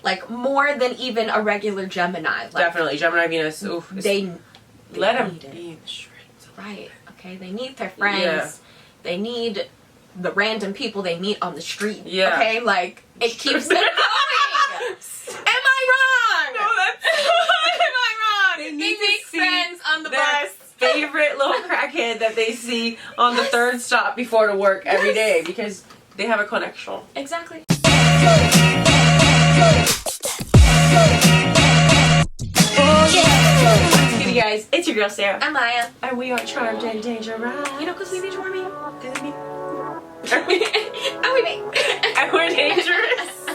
Like, more than even a regular Gemini. Like, definitely. Gemini, Venus, oof. They let them need be in the streets. Right. Okay, they need their friends. Yeah. They need the random people they meet on the street. Yeah. Okay, like, it keeps them going. Am I wrong? No, that's... Am I wrong? They They need to make see friends on the their bus. favorite little crackhead that they see on the third stop before to work every day because they have a connection. Exactly. What's good, you guys? It's your girl Sarah. I'm Maya. And we are Charmed and Dangerous. You know, because we be charming. And we're dangerous.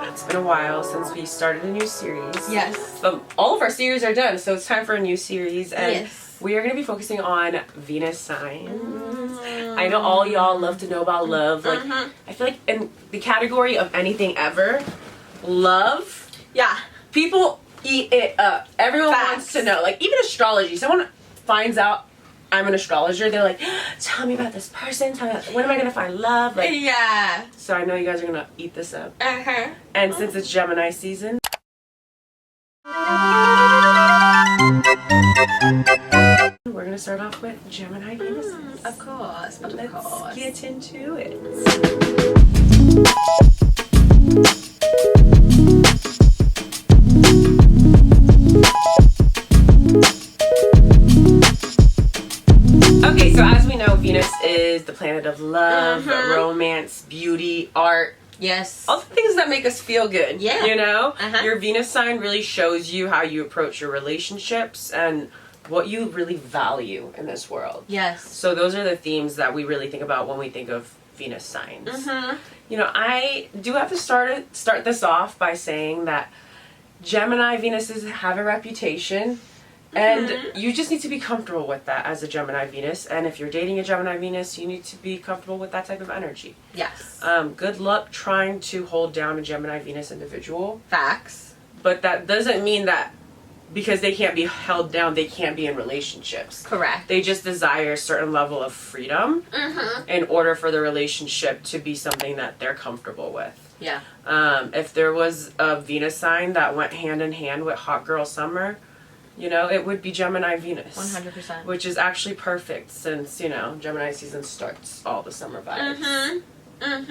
It's been a while since we started a new series. Yes. But all of our series are done, so it's time for a new series. And Yes. we are going to be focusing on Venus signs. I know all y'all love to know about love. Like, I feel like in the category of anything ever, love, Yeah. people eat it up. Everyone Facts. wants to know. Like, even astrology. Someone finds out I'm an astrologer, they're like, tell me about this person. Tell me about, when am I going to find love? Like, Yeah. so I know you guys are going to eat this up. Uh-huh. And since it's Gemini season, we're going to start off with Gemini Venus. Of course. Of Let's course. get into it. Okay, so as we know, Venus is the planet of love, romance, beauty, art. Yes. All the things that make us feel good. Yeah. You know? Uh-huh. Your Venus sign really shows you how you approach your relationships and what you really value in this world. Yes. So those are the themes that we really think about when we think of Venus signs. You know, I do have to start this off by saying that Gemini Venuses have a reputation, and you just need to be comfortable with that as a Gemini Venus. And if you're dating a Gemini Venus, you need to be comfortable with that type of energy. Yes. Good luck trying to hold down a Gemini Venus individual. Facts. But that doesn't mean that because they can't be held down, they can't be in relationships. Correct. They just desire a certain level of freedom in order for the relationship to be something that they're comfortable with. Yeah. If there was a Venus sign that went hand in hand with Hot Girl Summer, you know, it would be Gemini Venus. 100%. Which is actually perfect since, you know, Gemini season starts all the summer vibes.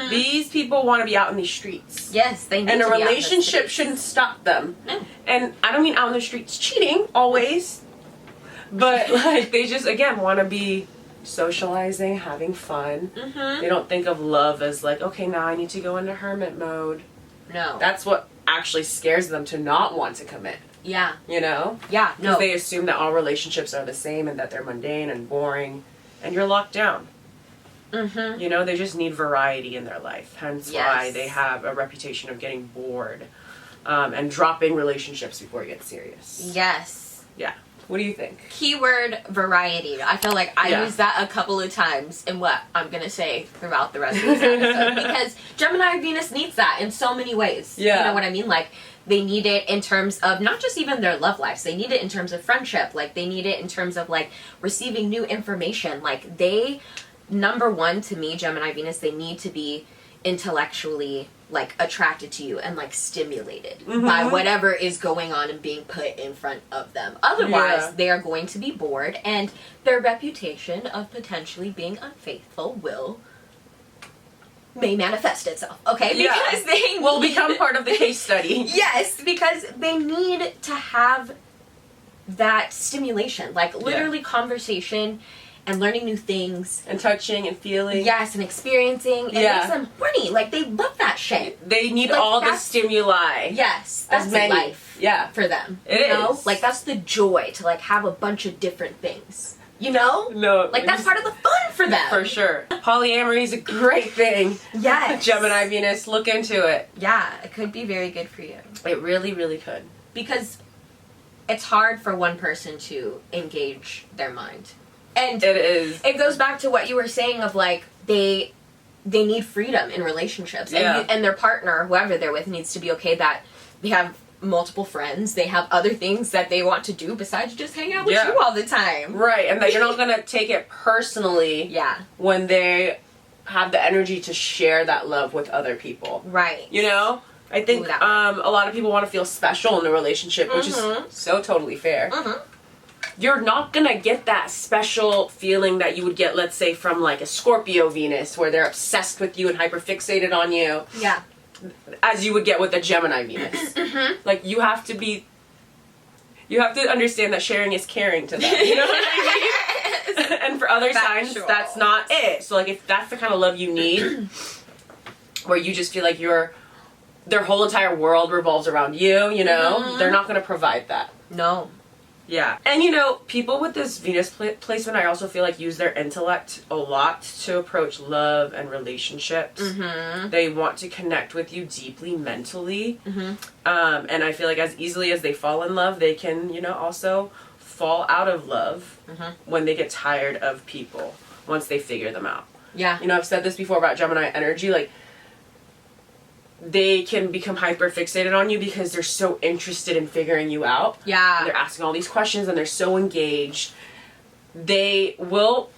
These people want to be out in these streets. Yes, they need And to a be out in the relationship streets. shouldn't stop them. No. And I don't mean out in the streets cheating, always. But, like, they just, again, want to be socializing, having fun. They don't think of love as, like, okay, now I need to go into hermit mode. No. That's what actually scares them to not want to commit. Yeah. You know? Yeah. No. Because they assume that all relationships are the same and that they're mundane and boring. And you're locked down. You know, they just need variety in their life. Hence why they have a reputation of getting bored and dropping relationships before you get serious. Yes. Yeah. What do you think? Keyword variety. I feel like I use that a couple of times in what I'm going to say throughout the rest of this episode. Because Gemini Venus needs that in so many ways. Yeah. You know what I mean? Like, they need it in terms of not just even their love lives. They need it in terms of friendship. Like, they need it in terms of, like, receiving new information. Like, they... Number one, to me, Gemini Venus, they need to be intellectually, like, attracted to you and, like, stimulated by whatever is going on and being put in front of them. Otherwise, they are going to be bored, and their reputation of potentially being unfaithful may manifest itself, okay? Because they will become part of the case study. Yes, because they need to have that stimulation, like, literally conversation and learning new things. And touching and feeling. Yes, and experiencing. It makes them horny. Like, they love that shit. They need like, all the stimuli. Yes. That's as many. life. Yeah. For them. It is. Like, that's the joy to, like, have a bunch of different things. You know? No. Like, that's part of the fun for them. For sure. Polyamory is a great thing. Yes. Gemini Venus, look into it. Yeah, it could be very good for you. It really, really could. Because it's hard for one person to engage their mind. And it is. It goes back to what you were saying of, like, they need freedom in relationships. And their partner, whoever they're with, needs to be okay that they have multiple friends. They have other things that they want to do besides just hang out with you all the time. Right, and that you're not going to take it personally when they have the energy to share that love with other people. Right. You know? I think Ooh, that a lot of people want to feel special in a relationship, which is so totally fair. You're not gonna get that special feeling that you would get, let's say, from like a Scorpio Venus, where they're obsessed with you and hyperfixated on you. Yeah. As you would get with a Gemini Venus. Like, you have to understand that sharing is caring to them. You know what I mean? And for other signs, that's not it. So, like, if that's the kind of love you need, where you just feel like their whole entire world revolves around you, you know, they're not going to provide that. No. Yeah. And, you know, people with this Venus placement, I also feel like, use their intellect a lot to approach love and relationships. They want to connect with you deeply mentally. And I feel like as easily as they fall in love, they can, you know, also fall out of love when they get tired of people, once they figure them out. Yeah. You know, I've said this before about Gemini energy, like, they can become hyper fixated on you because they're so interested in figuring you out. Yeah. And they're asking all these questions and they're so engaged. They will,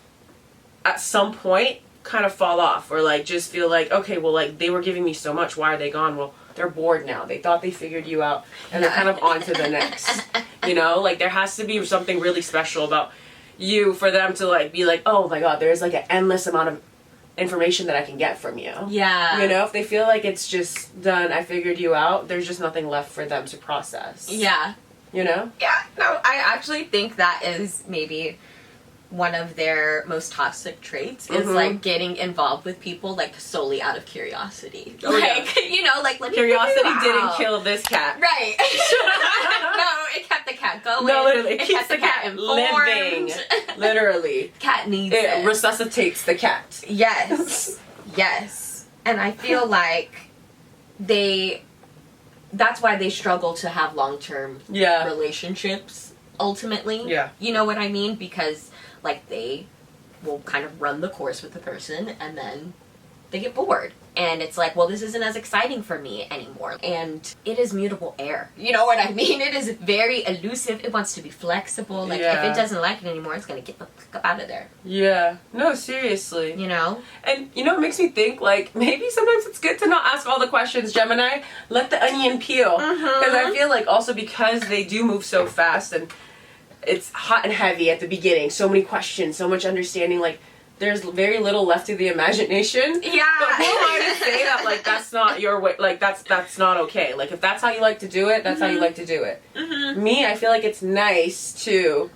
at some point, kind of fall off, or like just feel like, okay, well, like, they were giving me so much, why are they gone? Well, they're bored now. They thought they figured you out, and they're kind of on to the next. You know, like, there has to be something really special about you for them to like be like, oh my god, there's like an endless amount of information that I can get from you. Yeah. You know, if they feel like it's just done, I figured you out, there's just nothing left for them to process. Yeah. You know? Yeah. No, I actually think that is maybe one of their most toxic traits is like getting involved with people like solely out of curiosity. Oh, like, you know, like, let me curiosity figure you didn't out. kill this cat. Right. No, it kept the cat going. No, literally, it keeps kept the cat informed. living. Literally. Cat needs It it. resuscitates the cat. Yes. Yes. And I feel like that's why they struggle to have long-term relationships ultimately. Yeah. You know what I mean? Because like they will kind of run the course with the person and then they get bored. And it's like, well, this isn't as exciting for me anymore. And it is mutable air. You know what I mean? It is very elusive. It wants to be flexible. Like, if it doesn't like it anymore, it's going to get the fuck up out of there. Yeah. No, seriously. You know? And, you know, it makes me think, like, maybe sometimes it's good to not ask all the questions, Gemini. Let the onion peel. Because I feel like also because they do move so fast and it's hot and heavy at the beginning, so many questions, so much understanding, like, there's very little left to the imagination. Yeah. But who am I to say that, like, that's not your way, like, that's not okay. Like, if that's how you like to do it, that's how you like to do it. Me, I feel like it's nice to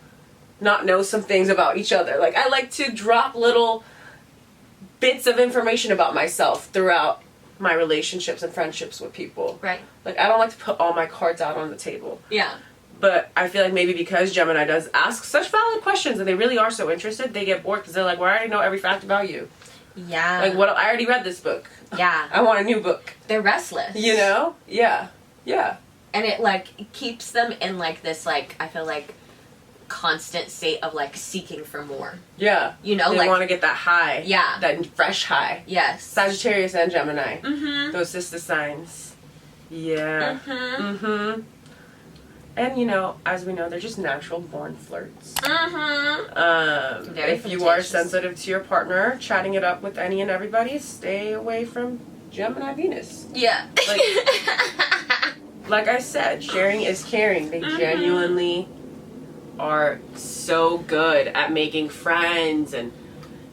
not know some things about each other. Like, I like to drop little bits of information about myself throughout my relationships and friendships with people. Right. Like, I don't like to put all my cards out on the table. Yeah. But I feel like maybe because Gemini does ask such valid questions and they really are so interested, they get bored because they're like, well, I already know every fact about you. Yeah. Like, what? I already read this book. Yeah. I want a new book. They're restless. You know? Yeah. Yeah. And it, like, keeps them in, like, this, like, I feel like, constant state of, like, seeking for more. Yeah. You know, they like... want to get that high. Yeah. That fresh high. Yes. Sagittarius and Gemini. Those sister signs. Yeah. And, you know, as we know, they're just natural born flirts. Very if you are flirtatious. sensitive to your partner, chatting it up with any and everybody, stay away from Gemini Venus. Yeah. Like I said, sharing is caring. They genuinely are so good at making friends and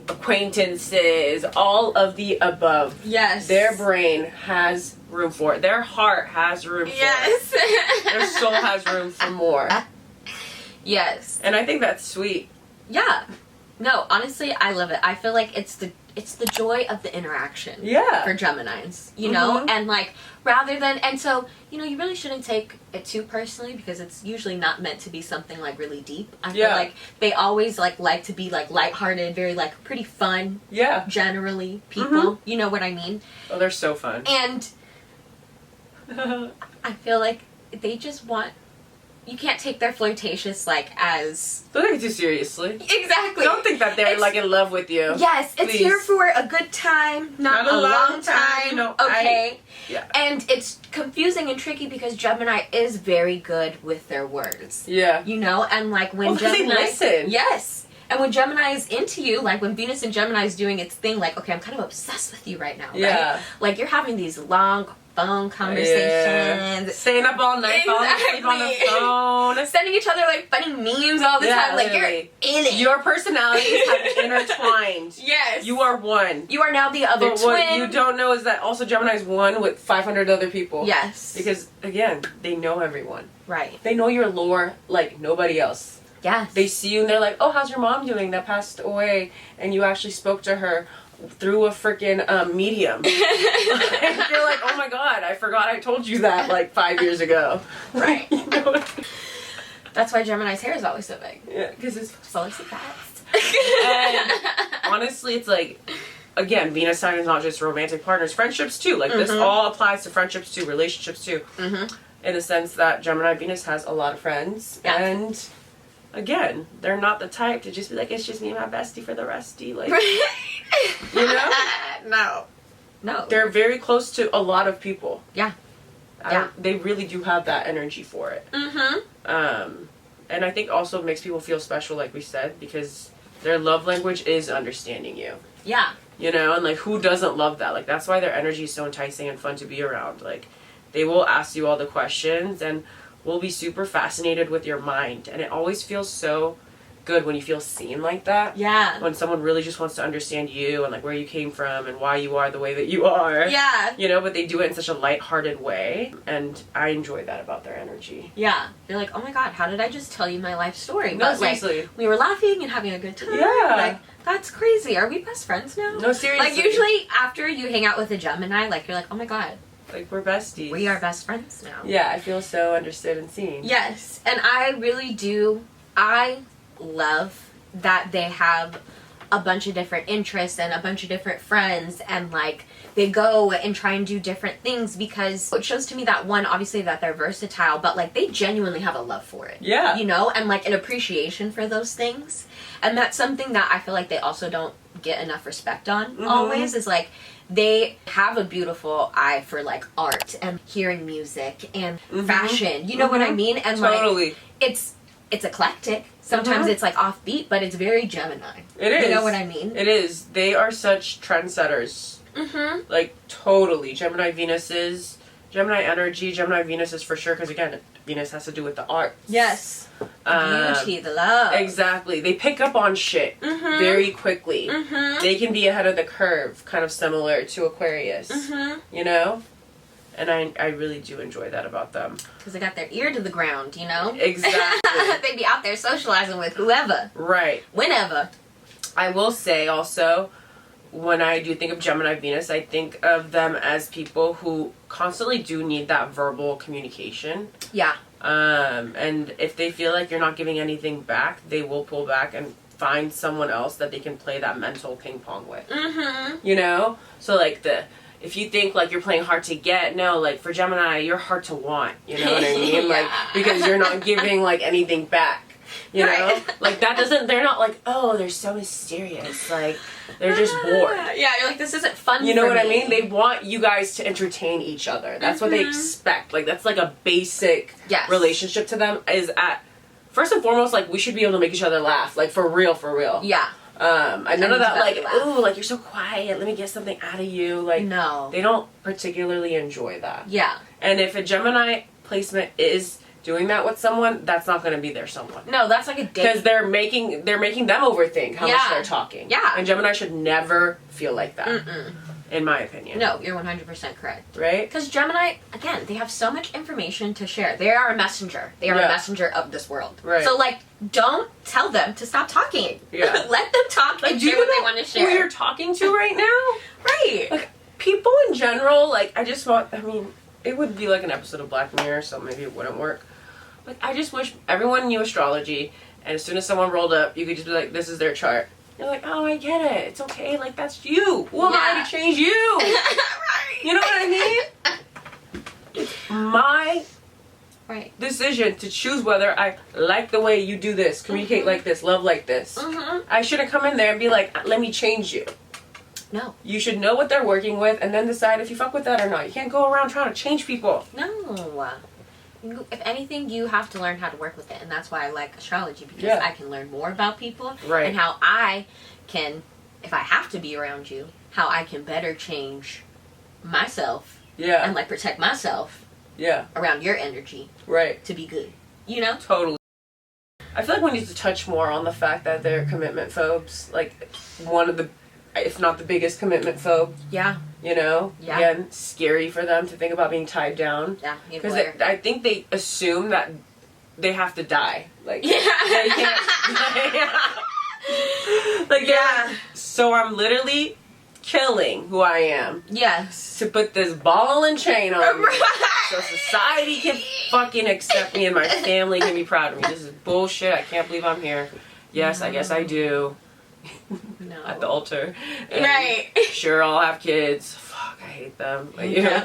acquaintances, all of the above. Yes. Their brain has room for it. Their heart has room for it. Their soul has room for more. Yes. And I think that's sweet. Yeah. No, honestly, I love it. I feel like it's the joy of the interaction. Yeah. For Geminis, you know? And like, rather than, and so, you know, you really shouldn't take it too personally because it's usually not meant to be something like really deep. I feel like they always like to be like lighthearted, very like pretty fun. Yeah. Generally, people. You know what I mean? Oh, they're so fun. And I feel like they just want, you can't take their flirtatious like as... Don't take it too seriously. Exactly. Don't think that they're It's- like in love with you. Yes, it's Please. here for a good time, not a long time. You know, okay? Yeah. And it's confusing and tricky because Gemini is very good with their words. Yeah. You know? And like when Well, 'cause they Gemini... listen. Yes. And when Gemini is into you, like when Venus and Gemini is doing its thing, like, okay, I'm kind of obsessed with you right now, Yeah. right? Like you're having these long, phone conversations. Staying up all night, falling asleep on the phone. Sending each other like funny memes all the time. Like, literally. you're in it. Your personalities have intertwined. Yes. You are one. You are now the other But twin. what you don't know is that also Gemini's one with 500 other people. Yes. Because, again, they know everyone. Right. They know your lore like nobody else. Yes. They see you and they're like, oh, how's your mom doing that passed away? And you actually spoke to her through a freaking medium. And you're like, oh my god, I forgot I told you that like 5 years ago. Right. You know? That's why Gemini's hair is always so big. Yeah, because it's So fast. And honestly, it's like, again, Venus sign is not just romantic partners, friendships too. Like this all applies to friendships too, relationships too. In the sense that Gemini Venus has a lot of friends. Yeah. And again, they're not the type to just be like, it's just me and my bestie for the restie. Like, you know? No. They're very close to a lot of people. Yeah. They really do have that energy for it. And I think also it makes people feel special, like we said, because their love language is understanding you. Yeah. You know, and like who doesn't love that? Like that's why their energy is so enticing and fun to be around. Like they will ask you all the questions and will be super fascinated with your mind. And it always feels so good when you feel seen like that. Yeah. When someone really just wants to understand you and like where you came from and why you are the way that you are. Yeah. You know, but they do it in such a lighthearted way. And I enjoy that about their energy. Yeah. You're like, oh my god, how did I just tell you my life story? No, But seriously. like, we were laughing and having a good time. Yeah. Like, that's crazy. Are we best friends now? No, seriously. Like, usually after you hang out with a Gemini, like, you're like, oh my god, Like we're besties. we are best friends now. Yeah, I feel so understood and seen. Yes. And I really do. I love that they have a bunch of different interests and a bunch of different friends, and like they go and try and do different things, because it shows to me that, one, obviously that they're versatile, but like they genuinely have a love for it. Yeah. You know, and like an appreciation for those things. And that's something that I feel like they also don't get enough respect on always, is like they have a beautiful eye for like art and hearing music and fashion. You know what I mean? And Totally. like it's eclectic. Sometimes it's like offbeat, but it's very Gemini. It is. You know what I mean? It is. They are such trendsetters. Like, totally. Gemini Venuses, Gemini energy, Gemini Venuses for sure, because again, Venus has to do with the arts. Yes. The beauty, the love. Exactly. They pick up on shit very quickly. They can be ahead of the curve, kind of similar to Aquarius. You know? And I really do enjoy that about them. Because they got their ear to the ground, you know? Exactly. They'd be out there socializing with whoever. Right. Whenever. I will say also, when I do think of Gemini Venus, I think of them as people who constantly do need that verbal communication. Yeah. And if they feel like you're not giving anything back, they will pull back and find someone else that they can play that mental ping pong with. You know? So like if you think like you're playing hard to get, no, like for Gemini, you're hard to want. You know what I mean? Like, because you're not giving like anything back. You know? Like that doesn't, they're not like, oh, they're so mysterious. Like, they're just bored. Yeah, you're like, this isn't fun. You know for what me. I mean? They want you guys to entertain each other. That's what they expect. Like, that's like a basic relationship to them, is at, first and foremost, like, we should be able to make each other laugh. Like, for real, for real. Yeah. I none of that, like, ooh, like, you're so quiet, let me get something out of you. Like, no. They don't particularly enjoy that. Yeah. And if a Gemini placement is doing that with someone, that's not going to be their someone. No, that's like a date. Because they're making them overthink how much they're talking. Yeah. And Gemini should never feel like that. In my opinion. No, you're 100% correct. Right? Because Gemini, again, they have so much information to share. They are a messenger. They are a messenger of this world. Right. So, like, don't tell them to stop talking. Yeah. Let them talk and share what they want to share. Who you're talking to right now? Right. Like, people in general, like, I mean, it would be like an episode of Black Mirror, so maybe it wouldn't work. Like, I just wish everyone knew astrology, and as soon as someone rolled up, you could just be like, this is their chart. You're like, oh, I get it. It's okay. Like, that's you. Who am I to change you? Right. You know what I mean? It's my decision to choose whether I like the way you do this, communicate like this, love like this. I shouldn't come in there and be like, let me change you. No. You should know what they're working with and then decide if you fuck with that or not. You can't go around trying to change people. No. If anything, you have to learn how to work with it, and that's why I like astrology, because I can learn more about people and how I can, if I have to be around you, how I can better change myself Yeah. And like protect myself Yeah. around your energy Right. to be good. You know? Totally. I feel like we need to touch more on the fact that they're commitment phobes. Like, one of the, if not the biggest commitment phobe. Yeah. You know? Yeah. Again, scary for them to think about being tied down. Yeah. Because I think they assume that they have to die. Like, Yeah. they can't. Like, yeah. So I'm literally killing who I am Yes. to put this ball and chain on me. So society can fucking accept me and my family can be proud of me. This is bullshit. I can't believe I'm here. Yes, I guess I do. No. At the altar. And Right. sure, I'll have kids. Fuck, I hate them. Like, you know,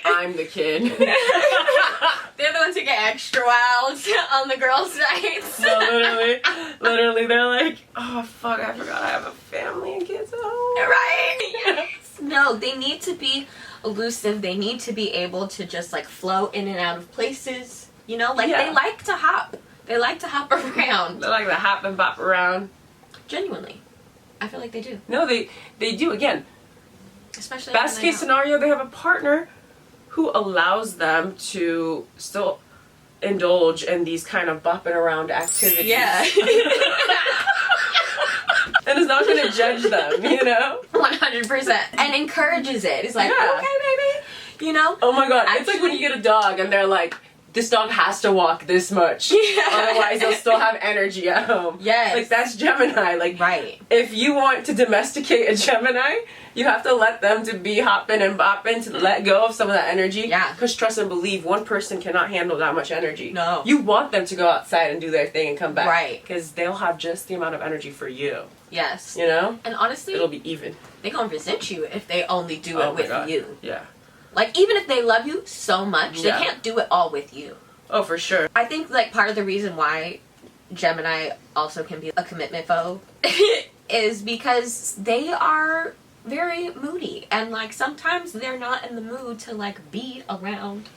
I'm the kid. They're the ones who get extra wild on the girls' nights. No, literally, they're like, oh fuck, I forgot I have a family and kids at home. Right? Yes. No, they need to be elusive. They need to be able to just like flow in and out of places. You know, like Yeah. they like to hop. They like to hop around. They like to hop and bop around. Genuinely. I feel like they do. No, they do. Again, Especially best case scenario, they have a partner who allows them to still indulge in these kind of bopping around activities. Yeah. And is not going to judge them, you know? 100%. And encourages it. It's like, Yeah. okay, baby. You know? Oh my god, it's like when you get a dog and they're like, this dog has to walk this much. Yeah. Otherwise, they'll still have energy at home. Yes. Like, that's Gemini. Like, Right. if you want to domesticate a Gemini, you have to let them to be hopping and bopping, to let go of some of that energy. Yeah. Because trust and believe, one person cannot handle that much energy. No. You want them to go outside and do their thing and come back. Right. Because they'll have just the amount of energy for you. Yes. You know? And honestly, It'll be even. they're gonna resent you if they only do Oh it my with God. you. Yeah. Like, even if they love you so much, Yeah. they can't do it all with you. Oh, for sure. I think, like, part of the reason why Gemini also can be a commitment phobe is because they are very moody. And, like, sometimes they're not in the mood to, like, be around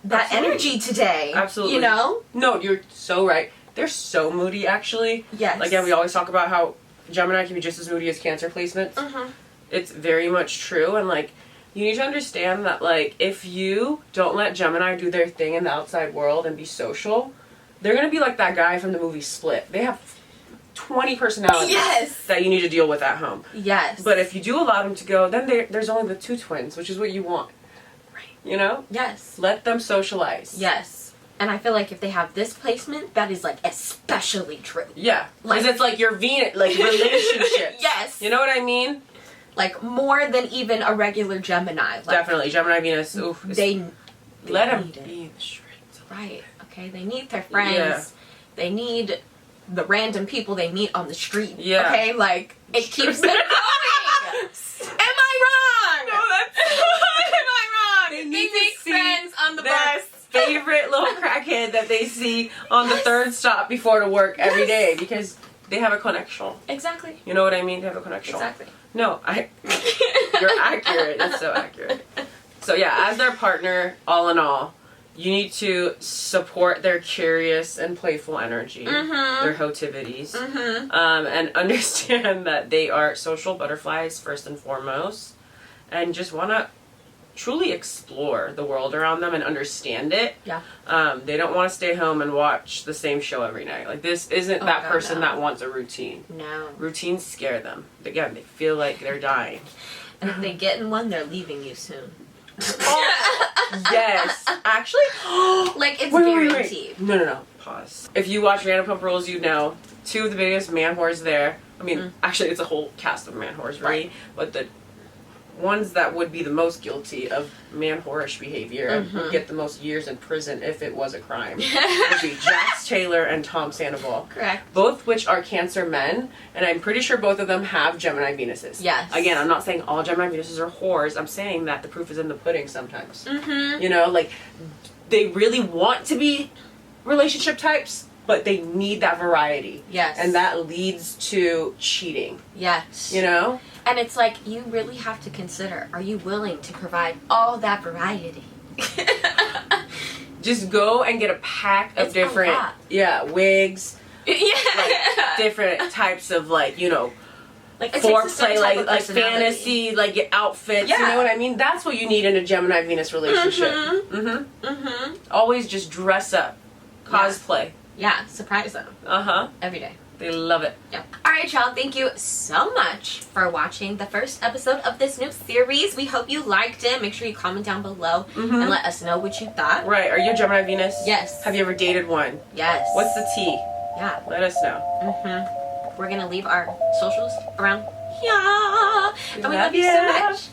that Absolutely. energy today. Absolutely. You know? No, you're so right. They're so moody, actually. Yes. Like, again, we always talk about how Gemini can be just as moody as Cancer placements. Mm-hmm. It's very much true, and, like, you need to understand that, like, if you don't let Gemini do their thing in the outside world and be social, they're gonna be like that guy from the movie Split. They have 20 personalities Yes. that you need to deal with at home. Yes. But if you do allow them to go, then there's only the two twins, which is what you want. Right. You know? Yes. Let them socialize. Yes. And I feel like if they have this placement, that is, like, especially true. Yeah. Like- Because it's like your Venus, like, relationships. Yes. You know what I mean? Like, more than even a regular Gemini. Like, Definitely. Gemini, Venus. Oof. They let them need it. be in the streets. Right. Okay. They need their friends. Yeah. They need the random people they meet on the street. Yeah. Okay. Like, it keeps them going. Am I wrong? No, that's... Am I wrong? They They need to make see friends on the their bus. favorite little crackhead that they see on the Yes. third stop before to work every Yes. day because they have a connection. Exactly. You know what I mean? They have a connection. Exactly. No, you're accurate. That's so accurate. So yeah, as their partner, all in all, you need to support their curious and playful energy, Mhm. their hotivities, Mm-hmm. and understand that they are social butterflies first and foremost, and just want to truly explore the world around them and understand it. Yeah. They don't want to stay home and watch the same show every night. Like, this isn't Oh, that God, person no. that wants a routine. No. Routines scare them. Again, they feel like they're dying. And if they get in one, they're leaving you soon. Yes. Actually, Like, it's wait. guaranteed. No. Pause. If you watch Vanderpump Rules, you know two of the biggest man whores there. I mean, actually, it's a whole cast of man whores, right? But the ones that would be the most guilty of man whorish behavior and would get the most years in prison if it was a crime would be Jax Taylor and Tom Sandoval. Correct. Both which are Cancer men, and I'm pretty sure both of them have Gemini Venuses. Yes. Again, I'm not saying all Gemini Venuses are whores. I'm saying that the proof is in the pudding sometimes. Mm-hmm. You know, like, they really want to be relationship types, but they need that variety. Yes. And that leads to cheating. Yes. You know? And it's like, you really have to consider, are you willing to provide all that variety? Just go and get a pack of It's a different, lot. wigs, Yeah. like, different types of, like, you know, Like it takes a certain foreplay, type of like personality. fantasy, like your outfits. You Yeah. know what I mean? That's what you need in a Gemini Venus relationship. Always just dress up, cosplay. Yeah, surprise them every day. They love it. Yeah. Alright, y'all, thank you so much for watching the first episode of this new series. We hope you liked it. Make sure you comment down below and let us know what you thought. Right. Are you a Gemini Venus? Yes. Have you ever dated one? Yes. What's the tea? Yeah. Let us know. We're gonna leave our socials around. Yeah. And we love you so ya. much.